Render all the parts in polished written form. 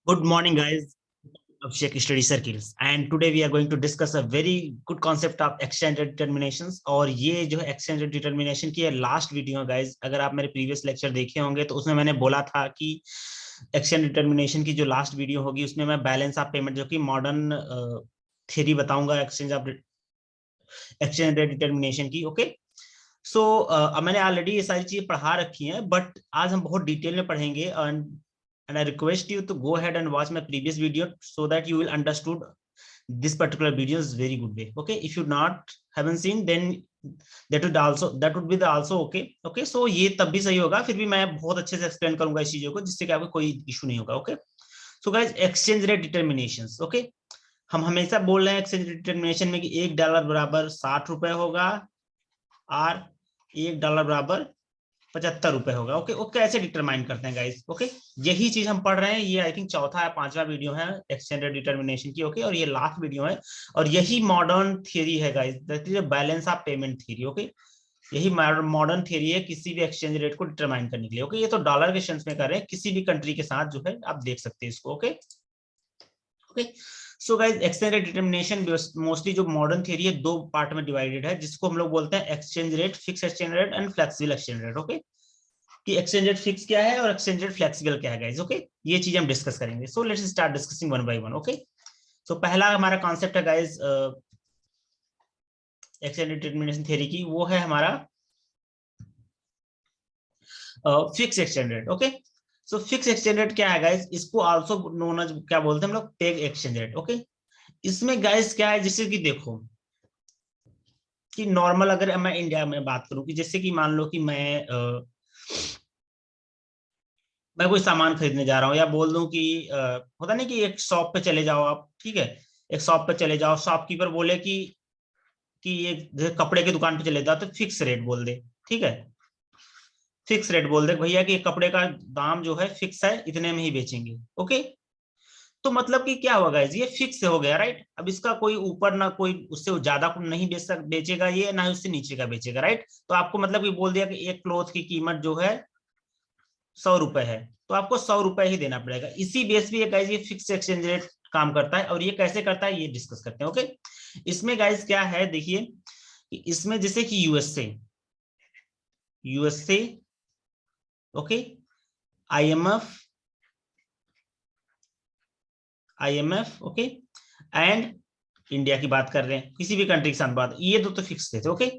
Good morning, guys. Abhishek Study Circles, and today we are going to discuss a very good concept of exchange rate determinations. और ये जो है exchange rate determination की last video है guys. अगर आप मेरे प्रीवियस लेक्चर देखे होंगे तो उसमें मैंने बोला था कि exchange डिटर्मिनेशन की जो लास्ट वीडियो होगी उसमें मैं बैलेंस ऑफ पेमेंट जो कि मॉडर्न थ्योरी बताऊंगा exchange rate डिटर्मिनेशन की। ओके, सो मैंने ऑलरेडी ये सारी चीजें पढ़ा रखी हैं, बट आज हम बहुत डिटेल में पढ़ेंगे। And I request you to go ahead and watch my previous video so that you will understood this particular video is very good way. Okay, if you not haven't seen, then that would be the also okay. Okay, so ये तब भी सही होगा, फिर भी मैं बहुत अच्छे से एक्सप्लेन करूंगा इस चीजों को, जिससे कि आपको कोई इशू नहीं होगा। Okay, so guys, exchange rate determinations. Okay, हम हमेशा बोल रहे हैं एक्सचेंज रेट डिटर्मिनेशन में कि $1 बराबर 60 रुपए होगा और $1 बराबर 75 रुपए होगा। ओके, वो कैसे डिटरमाइन करते हैं गाइस? ओके, यही चीज हम पढ़ रहे हैं। ये आई थिंक चौथा या पांचवा वीडियो है एक्सचेंज रेट डिटरमिनेशन की। ओके, और ये लास्ट वीडियो है, और यही मॉडर्न थियरी है guys, that is balance of payment theory. Okay, यही मॉडर्न थियरी है किसी भी एक्सचेंज रेट को डिटरमाइन करने के लिए। ओके, ये तो डॉलर के सेंस में कर रहे हैं, किसी भी कंट्री के साथ जो है आप देख सकते हैं इसको। Okay okay, so guys, exchange rate determination mostly जो मॉडर्न थियरी है दो पार्ट में डिवाइडेड है, जिसको हम लोग बोलते हैं exchange rate, fix exchange rate and flexible exchange rate. Okay, कि एक्सचेंज रेट फिक्स क्या है और एक्सचेंज रेट फ्लेक्सिबल क्या है गाइस। ओके, ये चीज हम डिस्कस करेंगे। So let's start discussing one by one. Okay, so पहला हमारा कॉन्सेप्ट है guys exchange rate determination theory की, वो है हमारा fix exchange rate. Okay, so fix exchange rate क्या है गाइस? इसको आल्सो नोन एज क्या बोलते हैं हम लोग? Peg exchange rate. ओके, इसमें गाइस क्या है, जैसे कि देखो कि नॉर्मल अगर मैं इंडिया में बात करूं, कि जैसे कि मान लो कि मैं कोई सामान खरीदने जा रहा हूँ, या बोल दूं कि होता नहीं कि एक शॉप पे चले जाओ आप, ठीक है, एक शॉप पे चले जाओ, शॉपकीपर बोले कि एक कपड़े की दुकान पे चले जाओ तो फिक्स रेट बोल दे, ठीक है, फिक्स रेट बोल दे भैया कि कपड़े का दाम जो है फिक्स है, इतने में ही बेचेंगे। ओके, तो मतलब कि क्या होगा, ये फिक्स हो गया, राइट? अब इसका कोई ऊपर ना कोई उससे ज्यादा नहीं बेचेगा ये, ना ही उससे नीचे का बेचेगा, राइट? तो आपको मतलब कि बोल दिया कि एक क्लोथ की कीमत जो है 100 रुपए है, तो आपको 100 रुपए ही देना पड़ेगा। इसी बेस पे गाइस ये फिक्स एक्सचेंज रेट काम करता है, और ये कैसे करता है ये डिस्कस करते हैं। ओके, इसमें गाइस क्या है, देखिए कि इसमें जैसे कि USA, okay, IMF, okay, and India की बात कर रहे हैं, किसी भी कंट्री के साथ बात, ये दो तो फिक्स थे। ओके,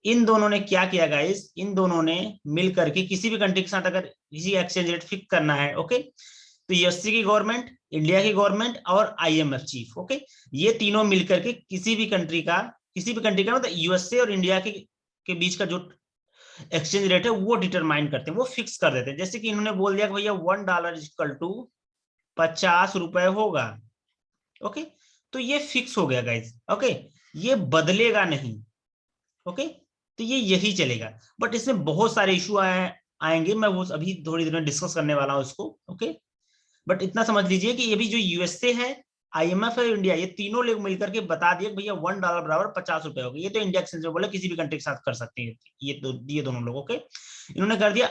इन दोनों ने क्या किया गाइस, इन दोनों ने मिल करके किसी भी कंट्री के साथ अगर किसी एक्सचेंज रेट फिक्स करना है, ओके, तो यूएसए की गवर्नमेंट, इंडिया की गवर्नमेंट और आईएमएफ चीफ, ओके, ये तीनों मिलकर के किसी भी कंट्री का मतलब यूएसए और इंडिया के बीच का जो एक्सचेंज रेट है वो डिटरमाइन करते हैं, वो फिक्स कर देते हैं। जैसे कि इन्होंने बोल दिया कि भैया $1 इक्वल टू 50 रुपए होगा। ओके, तो ये फिक्स हो गया गाइज। ओके, ये बदलेगा नहीं। ओके, तो ये यही चलेगा, बट इसमें बहुत सारे इशू आएंगे, मैं वो अभी थोड़ी देर में डिस्कस करने वाला हूं इसको। ओके, बट इतना समझ लीजिए कि ये भी जो यूएसए है, आईएमएफ है, इंडिया, ये तीनों लोग मिलकर के बता दिए भैया $1 बराबर 50 रुपए होगा। ये तो इंडिया एक्सचेंज बोले किसी भी कंट्री के साथ कर सकते हैं, ये दोनों लोगों के इन्होंने कर दिया।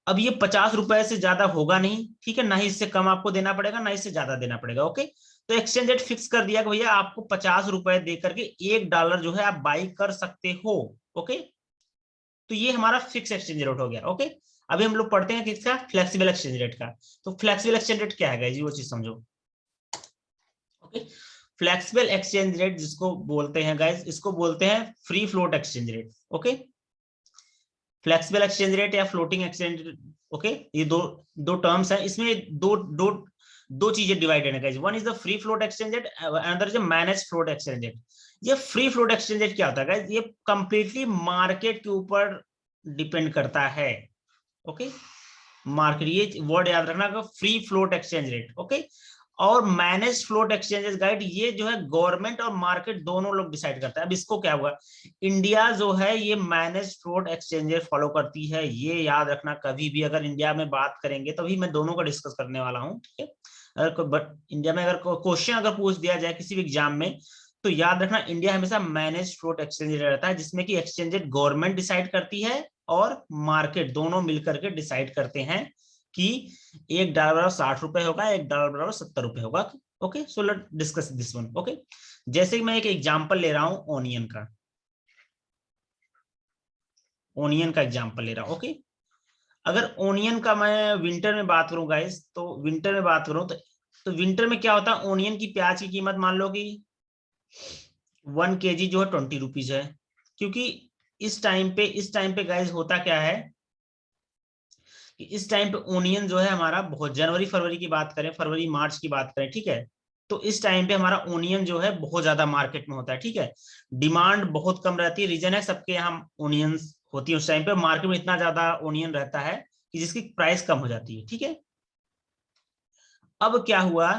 अब ये 50 रुपए से ज्यादा होगा नहीं, ठीक है, ना ही इससे कम आपको देना पड़ेगा, ना इससे ज्यादा देना पड़ेगा। ओके, तो एक्सचेंज रेट फिक्स कर दिया कि भैया आपको 50 रुपए दे करके $1 जो है आप बाई कर सकते हो। ओके, तो ये हमारा फिक्स एक्सचेंज रेट हो गया। ओके, अभी हम लोग पढ़ते हैं किसका? फ्लेक्सिबल एक्सचेंज रेट का। तो फ्लेक्सिबल एक्सचेंज रेट क्या है जी, वो चीज समझो। ओके, फ्लेक्सिबल एक्सचेंज रेट जिसको बोलते हैं गाइज, इसको बोलते हैं free float exchange rate. Okay, flexible exchange rate या फ्लोटिंग एक्सचेंज रेट, ओके, ये दो टर्म्स है, इसमें दो चीजें डिवाइडेड है guys. One is the free float exchange rate, another is manage float exchange rate. ये फ्री फ्लोट एक्सचेंज रेट क्या होता है गाइज? ये कंप्लीटली मार्केट के ऊपर डिपेंड करता है। ओके, मार्केट, ये वर्ड याद रखना, free float exchange rate. Okay, और मैनेज फ्लोट एक्सचेंजेस गाइड, ये जो है गवर्नमेंट और मार्केट दोनों लोग डिसाइड करते हैं। अब इसको क्या हुआ, इंडिया जो है ये मैनेज फ्लोट एक्सचेंजेस फॉलो करती है, ये याद रखना। कभी भी अगर इंडिया में बात करेंगे तभी मैं दोनों को डिस्कस करने वाला हूँ, ठीक है। अगर बट इंडिया में अगर क्वेश्चन अगर पूछ दिया जाए किसी भी एग्जाम में, तो याद रखना इंडिया हमेशा मैनेज फ्लोट एक्सचेंज रहता है, जिसमें कि एक्सचेंज गवर्नमेंट डिसाइड करती है और मार्केट दोनों मिलकर के डिसाइड करते हैं कि $1 बराबर 60 रुपए होगा, $1 बराबर 70 रुपए होगा। Okay, so let discuss this one. Okay, जैसे कि मैं एक एग्जांपल ले रहा हूं ओनियन का, ओनियन का एग्जांपल ले रहा हूं। ओके, अगर ओनियन का मैं विंटर में बात करूं गाइस, तो विंटर में बात करूं तो विंटर में क्या होता है, ओनियन की, प्याज की कीमत मान लो कि 1 kg जो है 20 रुपीज है। क्योंकि इस टाइम पे गाइस होता क्या है कि इस टाइम पे ओनियन जो है हमारा बहुत, जनवरी फरवरी की बात करें, फरवरी मार्च की बात करें, ठीक है, तो इस टाइम पे हमारा ओनियन जो है बहुत ज्यादा मार्केट में होता है। ठीक है, डिमांड बहुत कम रहती है, रीजन है सबके यहाँ ओनियंस होती है उस टाइम पे, मार्केट में इतना ज्यादा ओनियन रहता है कि जिसकी प्राइस कम हो जाती है। ठीक है, अब क्या हुआ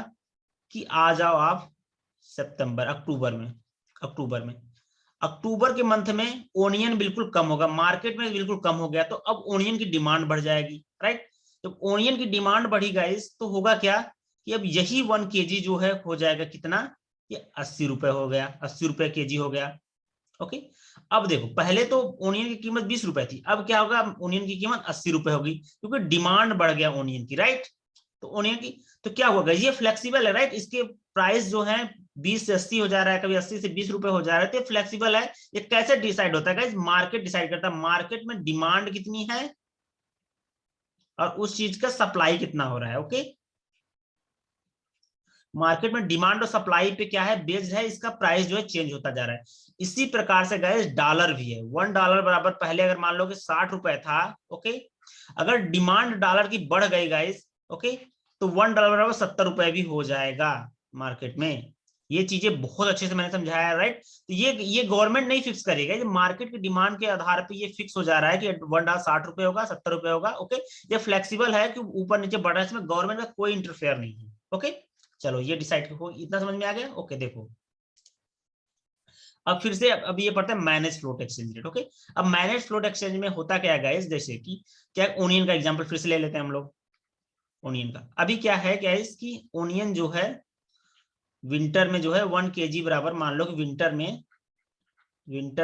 कि आ जाओ आप सितंबर, अक्टूबर में अक्टूबर के मंथ में ओनियन बिल्कुल कम होगा, मार्केट में बिल्कुल कम हो गया, तो अब ओनियन की डिमांड बढ़ जाएगी, राइट। तो ओनियन की डिमांड बढ़ी गाइस, तो होगा क्या कि अब यही 1 kg जो है हो जाएगा कितना, ये 80 रुपए हो गया, 80 रुपए केजी हो गया। ओके, अब देखो पहले तो ओनियन की कीमत 20 रुपए थी, अब क्या होगा, ओनियन की कीमत 80 रुपए होगी, क्योंकि डिमांड बढ़ गया ओनियन की, राइट। तो ओनियन की, तो क्या होगा, ये फ्लेक्सिबल है, राइट, इसके प्राइस जो है 20 से 80 हो जा रहा है, कभी 80 से 20 रुपए हो जा रहा है, तो फ्लेक्सिबल है। ये कैसे डिसाइड होता है, मार्केट डिसाइड करता है, मार्केट में डिमांड कितनी है और उस चीज का सप्लाई कितना हो रहा है। ओके, मार्केट में डिमांड और सप्लाई पे क्या है, बेस्ड है, इसका प्राइस जो है चेंज होता जा रहा है। इसी प्रकार से गाइस डॉलर भी है, $1 बराबर, पहले अगर मान लो कि 60 रुपए था, ओके, अगर डिमांड डॉलर की बढ़ गई गाइस, ओके, तो $1 बराबर 70 रुपए भी हो जाएगा मार्केट में। ये चीजें बहुत अच्छे से मैंने समझाया, राइट। तो ये गवर्नमेंट नहीं फिक्स करेगा, ये मार्केट की डिमांड के आधार पे ये फिक्स हो जा रहा है कि $1 60 रुपए होगा, 70 रुपए होगा। ओके, ये फ्लेक्सिबल है कि ऊपर नीचे बढ़ रहा है, इसमें गवर्नमेंट का कोई इंटरफेयर नहीं है। ओके, चलो ये डिसाइड हो, इतना समझ में आ गया। ओके, देखो अब फिर से, अब ये पढ़ते हैं manage float exchange rate. Okay, अब मैनेज फ्लोट एक्सचेंज में होता क्या है गाइस, जैसे कि क्या, ओनियन का एग्जांपल फिर से ले लेते हैं हम लोग। ओनियन का अभी क्या है गाइस कि ओनियन जो है विंटर में जो है 1 kg बराबर, मान लो कि विंटर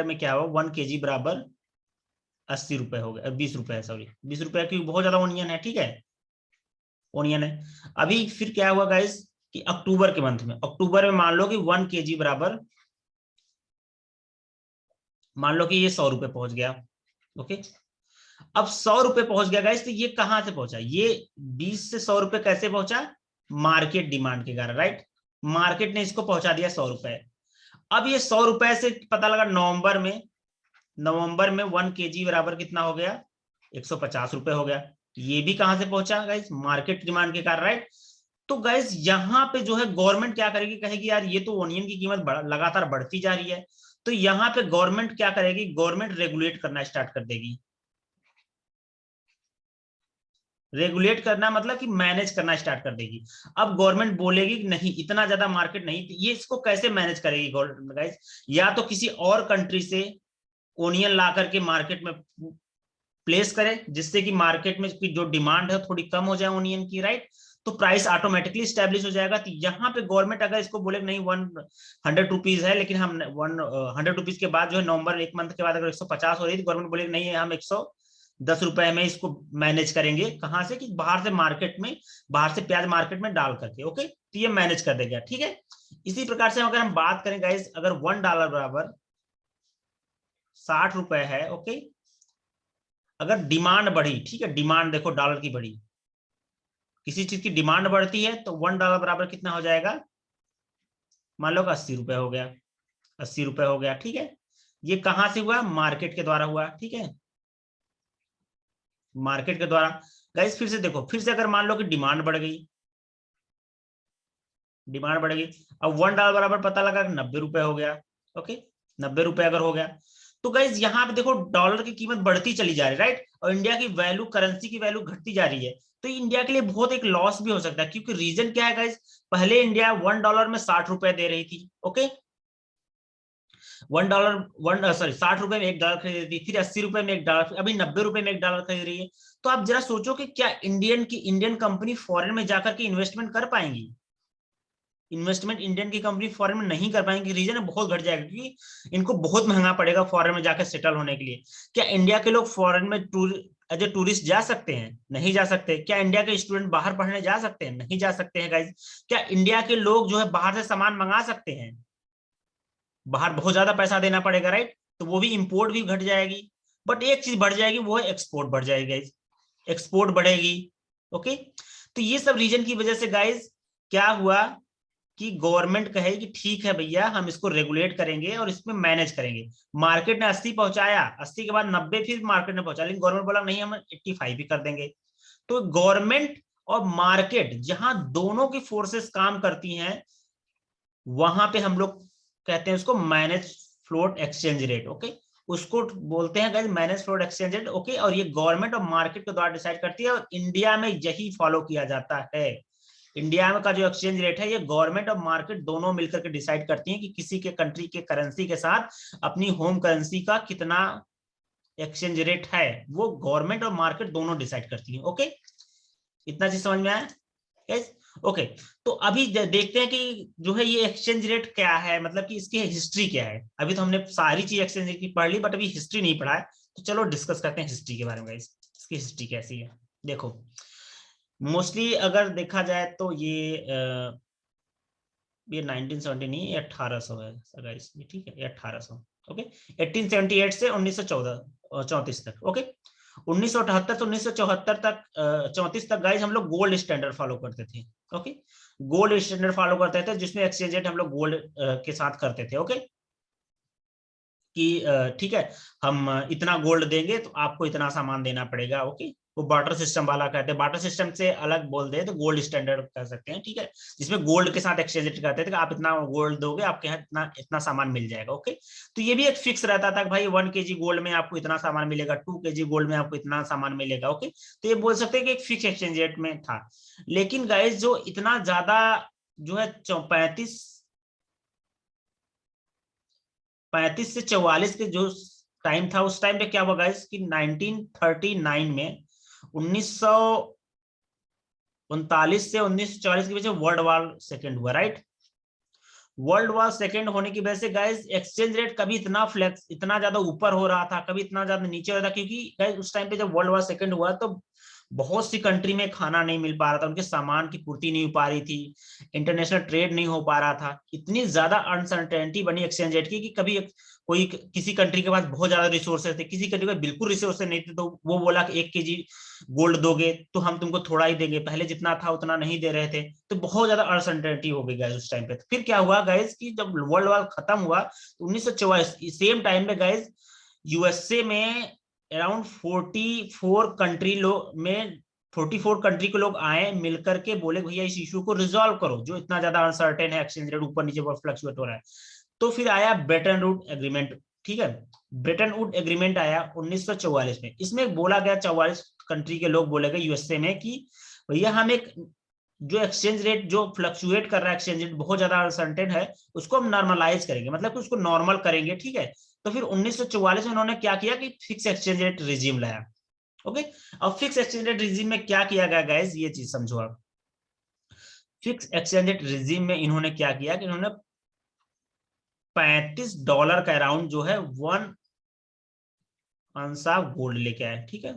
में क्या हो, 1 kg बराबर 80 रुपए हो गया, 20 रुपए है, सॉरी 20 रुपए, क्योंकि बहुत ज्यादा ओनियन है। ठीक है, ओनियन है। अभी फिर क्या हुआ गाइस कि अक्टूबर के मंथ में, अक्टूबर में मान लो कि 1 kg बराबर, मान लो कि ये 100 रुपए पहुंच गया। ओके, अब 100 रुपए पहुंच गया गाइस, तो ये कहां से पहुंचा, ये 20 से 100 रुपए कैसे पहुंचा, मार्केट डिमांड के कारण, राइट। मार्केट ने इसको पहुंचा दिया 100 रुपए। अब ये 100 रुपए से पता लगा नवंबर में 1 kg बराबर कितना हो गया, 150 रुपए हो गया। ये भी कहां से पहुंचा गाइस, मार्केट डिमांड के कारण, राइट। तो गाइस यहाँ पे जो है गवर्नमेंट क्या करेगी, कहेगी यार ये तो ओनियन की कीमत लगातार बढ़ती जा रही है, तो यहाँ पे गवर्नमेंट क्या करेगी, गवर्नमेंट रेगुलेट करना स्टार्ट कर देगी। रेगुलेट करना मतलब कि मैनेज करना स्टार्ट कर देगी। अब गवर्नमेंट बोलेगी कि नहीं, इतना ज्यादा मार्केट नहीं, ये इसको कैसे मैनेज करेगी गवर्नमेंट गाइस, या तो किसी और कंट्री से ओनियन ला करके मार्केट में प्लेस करे, जिससे कि मार्केट में की जो डिमांड है थोड़ी कम हो जाए ओनियन की, राइट। तो प्राइस ऑटोमेटिकली स्टैब्लिश हो जाएगा। तो यहाँ पे गवर्नमेंट अगर इसको बोले नहीं 100 रुपीज है, लेकिन हम 100 रुपीज के बाद जो है नवंबर एक मंथ के बाद अगर 150 हो रही है, तो गवर्नमेंट बोले नहीं हम 110 रुपए में इसको मैनेज करेंगे, कहां से, कि बाहर से मार्केट में, बाहर से प्याज मार्केट में डाल करके। ओके, तो ये मैनेज कर देगा। ठीक है, इसी प्रकार से अगर हम बात करें गाइस, अगर $1 बराबर 60 रुपए है, ओके, अगर डिमांड बढ़ी, ठीक है, डिमांड देखो डॉलर की बढ़ी, किसी चीज की डिमांड बढ़ती है तो $1 बराबर कितना हो जाएगा, मान लो 80 रुपए हो गया, 80 रुपए हो गया। ठीक है, ये कहां से हुआ, मार्केट के द्वारा हुआ। ठीक है, मार्केट के द्वारा। गाइस फिर से देखो, फिर से अगर मान लो कि डिमांड बढ़ गई, डिमांड बढ़ गई, अब $1 बराबर पता लगा 90 रुपए हो गया। ओके, 90 रुपए अगर हो गया, तो गाइस यहाँ पे देखो डॉलर की कीमत बढ़ती चली जा रही है, राइट, और इंडिया की वैल्यू, करेंसी की वैल्यू घटती जा रही है। तो इंडिया के लिए बहुत एक लॉस भी हो सकता है, क्योंकि रीजन क्या है गाइस, पहले इंडिया $1 में 60 रुपए दे रही थी। ओके, $60 रुपए में $1 खरीद रही थी, फिर 80 रुपए में $1, अभी 90 रुपए में $1 खरीद रही है। तो आप जरा सोचो कि क्या इंडियन कंपनी फॉरेन में जाकर के इन्वेस्टमेंट कर पाएंगी, इन्वेस्टमेंट इंडियन की कंपनी फॉरेन में नहीं कर पाएंगे, रीजन है बहुत घट जाएगा, क्योंकि इनको बहुत महंगा पड़ेगा फॉरेन में जाकर सेटल होने के लिए। क्या इंडिया के लोग फॉरेन में टूर एज ए टूरिस्ट जा सकते हैं? नहीं जा सकते। क्या इंडिया के स्टूडेंट बाहर पढ़ने जा सकते हैं? नहीं जा सकते हैं गाइज। क्या इंडिया के लोग जो है बाहर से सामान मंगा सकते हैं? बाहर बहुत ज्यादा पैसा देना पड़ेगा, राइट? तो वो भी इंपोर्ट भी घट जाएगी। बट एक चीज बढ़ जाएगी, वो है एक्सपोर्ट बढ़ जाएगी गाइज, एक्सपोर्ट बढ़ेगी। ओके, तो ये सब रीजन की वजह से गाइज क्या हुआ कि गवर्नमेंट कहे कि ठीक है भैया, हम इसको रेगुलेट करेंगे और इसमें मैनेज करेंगे। मार्केट ने 80 पहुंचाया, 80 के बाद 90 फिर मार्केट ने पहुंचा, लेकिन गवर्नमेंट बोला नहीं, हम 85 भी कर देंगे। तो गवर्नमेंट और मार्केट जहां दोनों की फोर्सेस काम करती हैं, वहां पे हम लोग कहते हैं उसको manage float exchange rate. Okay, उसको बोलते हैं guys manage float exchange rate. Okay, और ये गवर्नमेंट और मार्केट के द्वारा डिसाइड करती है, और इंडिया में यही फॉलो किया जाता है। इंडिया में का जो एक्सचेंज रेट है, ये गवर्नमेंट और मार्केट दोनों मिलकर के डिसाइड करती हैं कि किसी के कंट्री के करेंसी के साथ अपनी होम करेंसी का कितना एक्सचेंज रेट है, वो गवर्नमेंट और मार्केट दोनों डिसाइड करती है। ओके, इतना चीज समझ में आया? यस। ओके, तो अभी देखते हैं कि जो है ये एक्सचेंज रेट क्या है, मतलब कि इसकी हिस्ट्री क्या है। अभी तो हमने सारी चीज एक्सचेंज रेट की पढ़ ली, बट अभी हिस्ट्री नहीं पढ़ा है। तो चलो डिस्कस करते हैं हिस्ट्री के बारे में गाइस, इसकी हिस्ट्री कैसी है। देखो, मोस्टली अगर देखा जाए तो ये 1970 नहीं, ये 1800 है गाइस, ये ठीक है, ये 1800। ओके, 1878 से 1934 तक। ओके, 1978 से 1974 तक, 34 तक गाइस हम लोग गोल्ड स्टैंडर्ड फॉलो करते थे। ओके, गोल्ड स्टैंडर्ड फॉलो करते थे, जिसमें एक्सचेंज रेट हम लोग गोल्ड के साथ करते थे। ओके, कि ठीक है, हम इतना गोल्ड देंगे तो आपको इतना सामान देना पड़ेगा। ओके, वो बार्टर सिस्टम वाला कहते हैं, बार्टर सिस्टम से अलग बोल दे तो गोल्ड स्टैंडर्ड कह सकते हैं। ठीक है, जिसमें गोल्ड के साथ एक्सचेंज रेट करते थे कि आप इतना गोल्ड दोगे, आपके यहाँ इतना इतना सामान मिल जाएगा। ओके, तो ये भी एक फिक्स रहता था कि भाई 1 kg गोल्ड में आपको इतना सामान मिलेगा, 2 kg गोल्ड में आपको इतना सामान मिलेगा। ओके, तो ये बोल सकते हैं कि एक फिक्स एक्सचेंज रेट में था। लेकिन गाइस जो इतना ज्यादा जो है 35 से 44 के जो टाइम था, उस टाइम पे क्या हुआ गाइस कि 1939 में 1939 से 1940 के बीच वर्ल्ड वॉर सेकेंड हुआ, राइट? वर्ल्ड वॉर सेकेंड होने की वजह से गाइस एक्सचेंज रेट कभी इतना फ्लेक्स, इतना ज्यादा ऊपर हो रहा था, कभी इतना ज्यादा नीचे हो रहा था, क्योंकि गाइस उस टाइम पे जब वर्ल्ड वॉर सेकेंड हुआ तो बहुत सी कंट्री में खाना नहीं मिल पा रहा था, उनके सामान की पूर्ति नहीं हो पा रही थी, इंटरनेशनल ट्रेड नहीं हो पा रहा था। इतनी ज्यादा अनसर्टेनिटी बनी एक्सचेंज रेट की कि कभी कोई किसी कंट्री के पास बहुत ज्यादा रिसोर्सेज थे, किसी कंट्री के पास बिल्कुल रिसोर्सेज नहीं थे, तो वो बोला कि 1 kg गोल्ड दोगे तो हम तुमको थोड़ा ही देंगे, पहले जितना था उतना नहीं दे रहे थे। तो बहुत ज्यादा अनसर्टेनिटी हो गई गाइस उस टाइम पे। तो फिर क्या हुआ गाइस कि जब वर्ल्ड वॉर खत्म हुआ तो 1944 सेम टाइम पे गाइस यूएसए में अराउंड 44 कंट्री के लोग आए मिलकर के, बोले भैया इस इशू को रिजॉल्व करो, जो इतना ज्यादा अनसर्टेन है, एक्सचेंज रेट ऊपर नीचे फ्लक्चुएट हो रहा है। तो फिर आया ब्रेटन वुड एग्रीमेंट। ठीक है, ब्रेटन वुड एग्रीमेंट आया 1944 में। इसमें बोला गया, 44 कंट्री के लोग बोले गए यूएसए में कि भैया हम एक जो एक्सचेंज रेट जो फ्लक्चुएट कर रहा है, एक्सचेंज रेट बहुत ज्यादा अनसर्टेन है, उसको हम नॉर्मलाइज करेंगे, मतलब कि उसको नॉर्मल करेंगे। ठीक है, तो फिर 1944 में उन्होंने क्या किया कि फिक्स एक्सचेंज रेट रिजीम लाया। ओके, अब फिक्स एक्सचेंज रेट रिजीम में क्या किया गया गाइस, ये चीज समझो आप। फिक्स एक्सचेंज रेट रिजीम में इन्होंने क्या किया कि इन्होंने $35 का अराउंड जो है 1 अंश ऑफ गोल्ड लेके आए। ठीक है,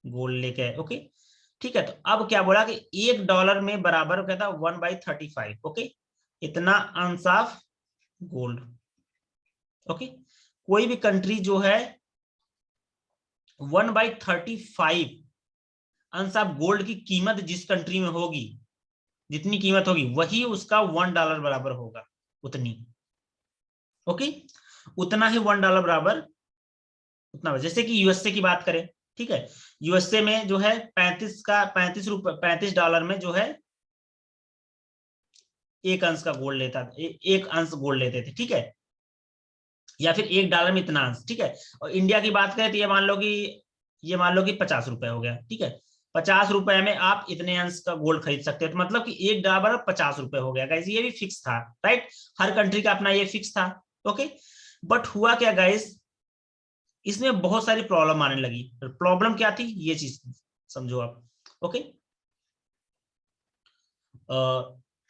गोल्ड लेके आए। ओके, ठीक है, तो अब क्या बोला कि $1 में बराबर कहता 1/35। ओके, इतना अंश ऑफ गोल्ड। ओके, कोई भी कंट्री जो है 1/35 अंश ऑफ गोल्ड की कीमत जिस कंट्री में होगी, जितनी कीमत होगी वही उसका $1 बराबर होगा, उतनी। ओके, उतना ही $1 बराबर उतना। जैसे कि यूएसए की बात करें, ठीक है, यूएसए में जो है 35 में जो है 1 अंश का गोल्ड लेता, 1 अंश गोल्ड लेते थे। ठीक है, या फिर $1 में इतना अंश। ठीक है, और इंडिया की बात करें तो ये मान लो कि ₹50 हो गया। ठीक है, ₹50 में आप इतने अंश का गोल्ड खरीद सकते हो, तो मतलब कि $1 ₹50 हो गया गाइस। ये भी फिक्स था, राइट? हर कंट्री का अपना ये फिक्स था। ओके, बट हुआ क्या गाइस, इसमें बहुत सारी प्रॉब्लम आने लगी। प्रॉब्लम क्या थी, ये चीज समझो आप। ओके,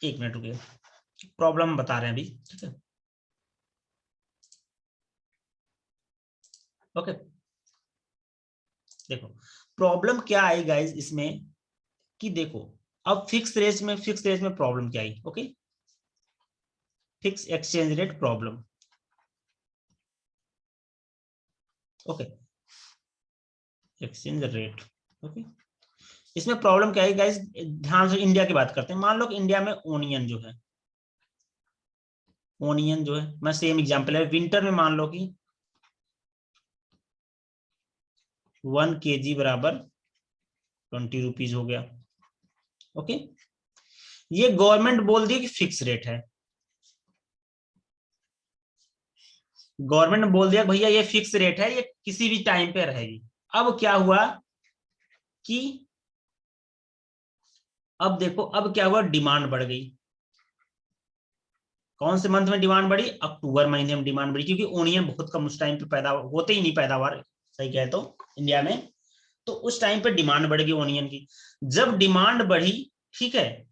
1 मिनट रुकिए, प्रॉब्लम बता रहे हैं अभी। ठीक है, ओके, देखो प्रॉब्लम क्या आई गाइज इसमें कि देखो अब फिक्स रेट में प्रॉब्लम क्या आई, okay, fix exchange rate problem, okay, exchange rate, okay. इसमें प्रॉब्लम क्या है गाइस, ध्यान से इंडिया की बात करते हैं। मान लो कि इंडिया में ओनियन जो है, ओनियन जो है, मैं सेम एग्जांपल है, विंटर में मान लो कि 1 kg बराबर 20 रुपीज हो गया, ओके। ये गवर्नमेंट बोल दी कि फिक्स रेट है, गवर्नमेंट ने बोल दिया भैया ये फिक्स रेट है, ये किसी भी टाइम पे रहेगी। अब क्या हुआ कि अब देखो अब क्या हुआ, डिमांड बढ़ गई। कौन से मंथ में डिमांड बढ़ी, अक्टूबर महीने में डिमांड बढ़ी, क्योंकि ओनियन बहुत कम उस टाइम पे पैदा होते ही नहीं, पैदावार सही कहे तो इंडिया में, तो उस टाइम पे डिमांड बढ़ गई ओनियन की। जब डिमांड बढ़ी, ठीक है,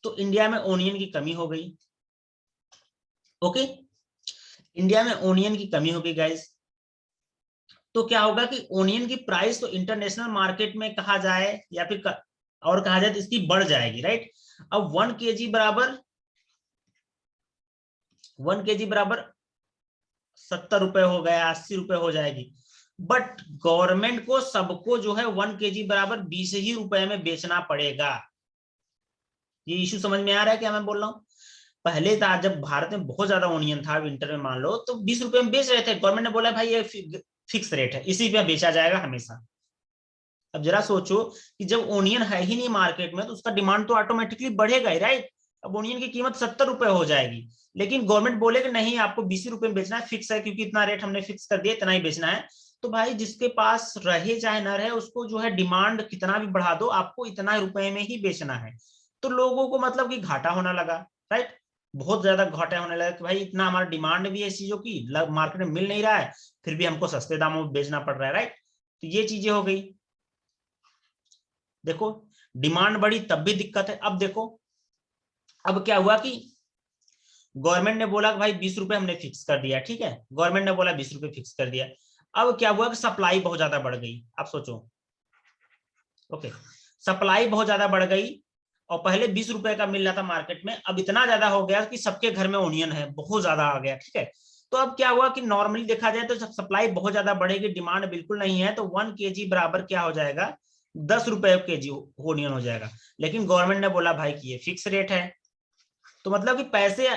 तो इंडिया में ओनियन की कमी हो गई, ओके, इंडिया में ओनियन की कमी हो गई गाइस। तो क्या होगा कि ओनियन की प्राइस तो इंटरनेशनल मार्केट में कहा जाए या फिर और कहा जाए तो इसकी बढ़ जाएगी, राइट। अब 1 kg बराबर 70 रुपए हो गया, 80 रुपए हो जाएगी। बट गवर्नमेंट को सबको जो है 1 kg बराबर 20 ही रुपए में बेचना पड़ेगा। ये इशू समझ में आ रहा है क्या मैं बोल रहा हूँ? पहले था जब भारत में बहुत ज्यादा ओनियन था, विंटर में मान लो तो 20 रुपए में बेच रहे थे, गवर्नमेंट ने बोला भाई ये फिक्स रेट है, इसी पे बेचा जाएगा हमेशा। अब जरा सोचो कि जब ओनियन है ही नहीं मार्केट में तो उसका डिमांड तो ऑटोमेटिकली बढ़ेगा ही, राइट। अब ओनियन की कीमत 70 रुपए हो जाएगी, लेकिन गवर्नमेंट बोले कि नहीं आपको 20 रुपए में बेचना है, फिक्स है, क्योंकि इतना रेट हमने फिक्स कर दिया, इतना ही बेचना है। तो भाई जिसके पास रहे चाहे न रहे, उसको जो है डिमांड कितना भी बढ़ा दो, आपको इतना रुपए में ही बेचना है। तो लोगों को मतलब कि घाटा होने लगा, राइट, बहुत ज्यादा घाटा होने लगा कि भाई इतना हमारा डिमांड भी है इस चीजों की, मार्केट में मिल नहीं रहा है, फिर भी हमको सस्ते दामों में बेचना पड़ रहा है, राइट। तो ये चीजें हो गई। देखो डिमांड बढ़ी तब भी दिक्कत है। अब देखो अब क्या हुआ कि गवर्नमेंट ने बोला कि भाई 20 रुपए हमने फिक्स कर दिया, ठीक है, गवर्नमेंट ने बोला 20 रुपए फिक्स कर दिया। अब क्या हुआ कि सप्लाई बहुत ज्यादा बढ़ गई। आप सोचो, ओके, सप्लाई बहुत ज्यादा बढ़ गई, और पहले 20 रुपए का मिल रहा था मार्केट में, अब इतना ज्यादा हो गया कि सबके घर में ओनियन है, बहुत ज्यादा आ गया, ठीक है। तो अब क्या हुआ कि नॉर्मली देखा जाए तो सप्लाई बहुत ज्यादा बढ़ेगी, डिमांड बिल्कुल नहीं है, तो 1 kg बराबर क्या हो जाएगा, 10 रुपए केजी ओनियन हो जाएगा। लेकिन गवर्नमेंट ने बोला भाई कि ये फिक्स रेट है, तो मतलब कि पैसे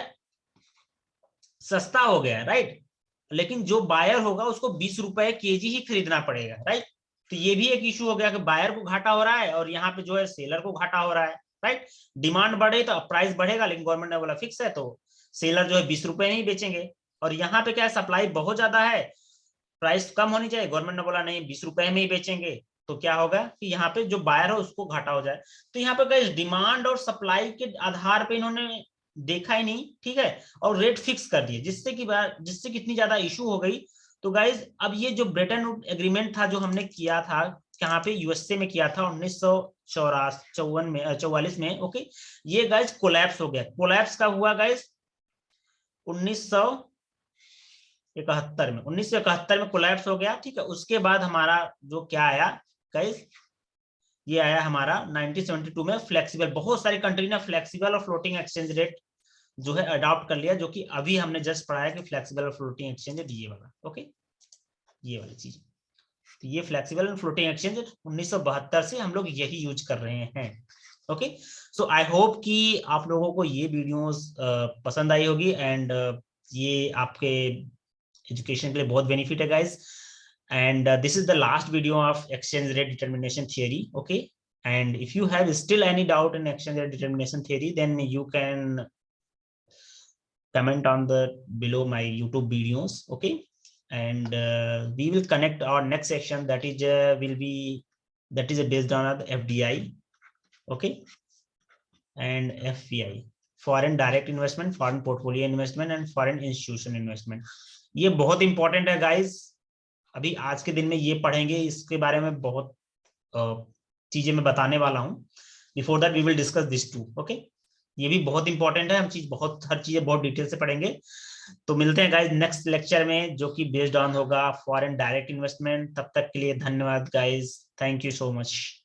सस्ता हो गया, राइट। लेकिन जो बायर होगा उसको 20 रुपए केजी ही खरीदना पड़ेगा, राइट। तो ये भी एक इशू हो गया कि बायर को घाटा हो रहा है और यहाँ पे जो है सेलर को घाटा हो रहा है, राइट। डिमांड बढ़े तो प्राइस बढ़ेगा, लेकिन गवर्नमेंट ने बोला फिक्स है, तो सेलर जो है 20 रुपए नहीं बेचेंगे। और यहाँ पे क्या है, सप्लाई बहुत ज्यादा है, प्राइस कम होनी चाहिए, गवर्नमेंट ने बोला नहीं 20 रुपए में ही बेचेंगे। तो क्या होगा कि यहाँ पे जो बायर है उसको घाटा हो जाए। तो यहाँ पे गाइस डिमांड और सप्लाई के आधार पे इन्होंने देखा ही नहीं, ठीक है, और रेट फिक्स कर दिए, जिससे कितनी ज्यादा इशू हो गई। तो गाइज अब ये जो ब्रेटन वुड एग्रीमेंट था जो हमने किया था, यहाँ पे यूएसए में किया था 1944 में, ओके, ये गाइज कोलैप्स हो गया। कोलैप्स का हुआ गाइज 1971 में कोलैप्स हो गया, ठीक है। उसके बाद हमारा जो क्या आया गाइज, ये आया हमारा 1972 में फ्लेक्सिबल, बहुत सारी कंट्री ने फ्लेक्सिबल और फ्लोटिंग एक्सचेंज रेट जो है अडॉप्ट कर लिया, जो कि अभी हमने जस्ट पढ़ाया कि फ्लेक्सिबल और फ्लोटिंग एक्सचेंज रेट ये वाला, ओके, ये वाली चीज। तो ये फ्लेक्सिबल एंड फ्लोटिंग एक्सचेंज 1972 से हम लोग यही यूज कर रहे हैं, ओके। सो आई होप कि आप लोगों को ये वीडियोस पसंद आई होगी, एंड ये आपके एजुकेशन के लिए बहुत बेनिफिट है guys. And this is the last video of exchange rate determination theory, okay. And if you have still any doubt in exchange rate determination theory, then you can comment on the below my YouTube videos, okay. And we will connect our next section, that is based on the FDI, okay, and FPI, foreign direct investment, foreign portfolio investment, and foreign institution investment. ये बहुत important है guys, अभी आज के दिन में ये पढ़ेंगे, इसके बारे में बहुत चीजें मैं बताने वाला हूँ। Before that we will discuss this too, okay. ये भी बहुत इंपॉर्टेंट है, हम हर चीजें बहुत डिटेल से पढ़ेंगे। तो मिलते हैं गाइज नेक्स्ट लेक्चर में, जो कि बेस्ड ऑन होगा फॉरेन डायरेक्ट इन्वेस्टमेंट। तब तक के लिए धन्यवाद guys, thank you so much.